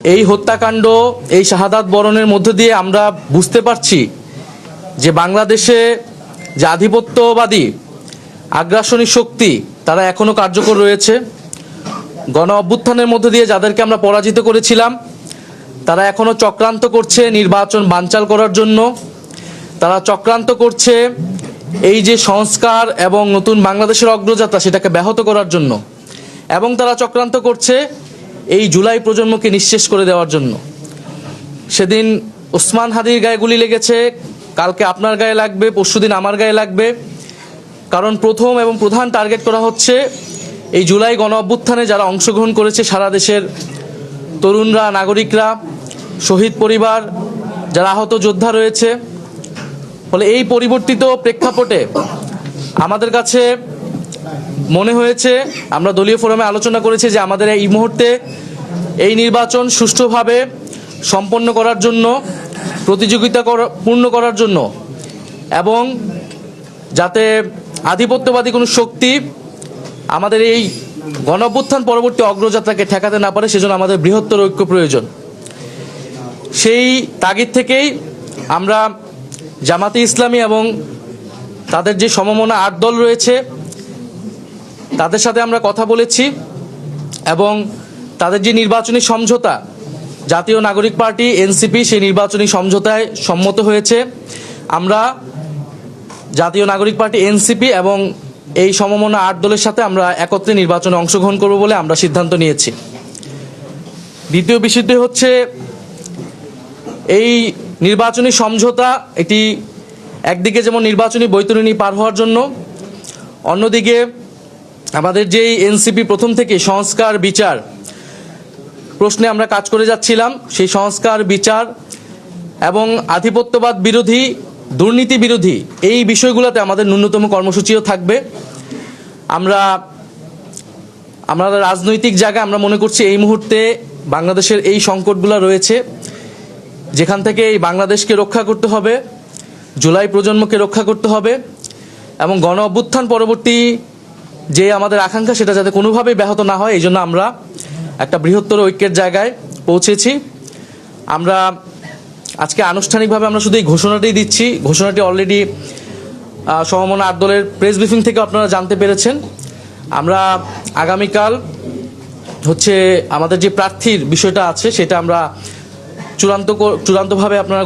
এই হত্যাকাণ্ড, এই শাহাদাত বরণের মধ্য দিয়ে আমরা বুঝতে পারছি যে বাংলাদেশে যে আধিপত্যবাদী আগ্রাসনী শক্তি তারা এখনো কার্যকর রয়েছে। গণ অভ্যুত্থানের মধ্য দিয়ে যাদেরকে আমরা পরাজিত করেছিলাম তারা এখনো চক্রান্ত করছে নির্বাচন বানচাল করার জন্য। তারা চক্রান্ত করছে এই যে সংস্কার এবং নতুন বাংলাদেশের অগ্রযাত্রা সেটাকে ব্যাহত করার জন্য, এবং তারা চক্রান্ত করছে এই জুলাই প্রজন্মকে নিঃশেষ করে দেওয়ার জন্য। সেদিন ওসমান হাদির গায়ে গুলি লেগেছে, কালকে আপনার গায়ে লাগবে, পরশুদিন আমার গায়ে লাগবে। কারণ প্রথম এবং প্রধান টার্গেট করা হচ্ছে এই জুলাই গণ অভ্যুত্থানে যারা অংশগ্রহণ করেছে সারা দেশের তরুণরা, নাগরিকরা, শহীদ পরিবার, যারা আহত যোদ্ধা রয়েছে। ফলে এই পরিবর্তিত প্রেক্ষাপটে আমাদের কাছে মনে হয়েছে, আমরা দলীয় ফোরামে আলোচনা করেছি যে আমাদের এই মুহূর্তে এই নির্বাচন সুষ্ঠুভাবে সম্পন্ন করার জন্য, প্রতিযোগিতা পূর্ণ করার জন্য, এবং যাতে আধিপত্যবাদী কোনো শক্তি আমাদের এই গণঅভ্যুত্থান পরবর্তী অগ্রযাত্রাকে ঠেকাতে না পারে, সেজন্য আমাদের বৃহত্তর ঐক্য প্রয়োজন। সেই তাগিদ থেকেই আমরা জামাতে ইসলামী এবং তাদের যে সমমনা ৮ দল রয়েছে তাদের সাথে আমরা কথা বলেছি, এবং তাদের যে নির্বাচনী সমঝোতা, জাতীয় নাগরিক পার্টি এনসিপি সেই নির্বাচনী সমঝোতায় সম্মত হয়েছে। আমরা জাতীয় নাগরিক পার্টি এনসিপি এবং এই সমমনা ৮ দলের সাথে আমরা একত্রে নির্বাচনে অংশগ্রহণ করব বলে আমরা সিদ্ধান্ত নিয়েছি। দ্বিতীয় বিষয়টি হচ্ছে এই নির্বাচনী সমঝোতা, এটি একদিকে যেমন নির্বাচনী বৈতরণী পার হওয়ার জন্য, অন্যদিকে আমাদের যেই এনসিপি প্রথম থেকে সংস্কার বিচার প্রশ্নে আমরা কাজ করে যাচ্ছিলাম, সেই সংস্কার বিচার এবং আধিপত্যবাদ বিরোধী, দুর্নীতি বিরোধী এই বিষয়গুলোতে আমাদের ন্যূনতম কর্মসূচিও থাকবে। আমাদের রাজনৈতিক জায়গায় আমরা মনে করছি এই মুহূর্তে বাংলাদেশের এই সংকটগুলো রয়েছে, যেখান থেকে এই বাংলাদেশকে রক্ষা করতে হবে, জুলাই প্রজন্মকে রক্ষা করতে হবে, এবং গণ অভ্যুত্থান পরবর্তী যে আমাদের আকাঙ্ক্ষা সেটা যাতে কোনোভাবেই ব্যাহত না হয়, এই জন্য আমরা একটা বৃহত্তর ঐক্যের জায়গায় পৌঁছেছি। আমরা আজকে আনুষ্ঠানিকভাবে আমরা শুধু এই ঘোষণাটাই দিচ্ছি। ঘোষণাটি অলরেডি সমমনা ৮ দলের প্রেস ব্রিফিং থেকে আপনারা জানতে পেরেছেন। আমরা আগামীকাল হচ্ছে আমাদের যে প্রার্থীর বিষয়টা আছে সেটা আমরা চূড়ান্তভাবে আপনারা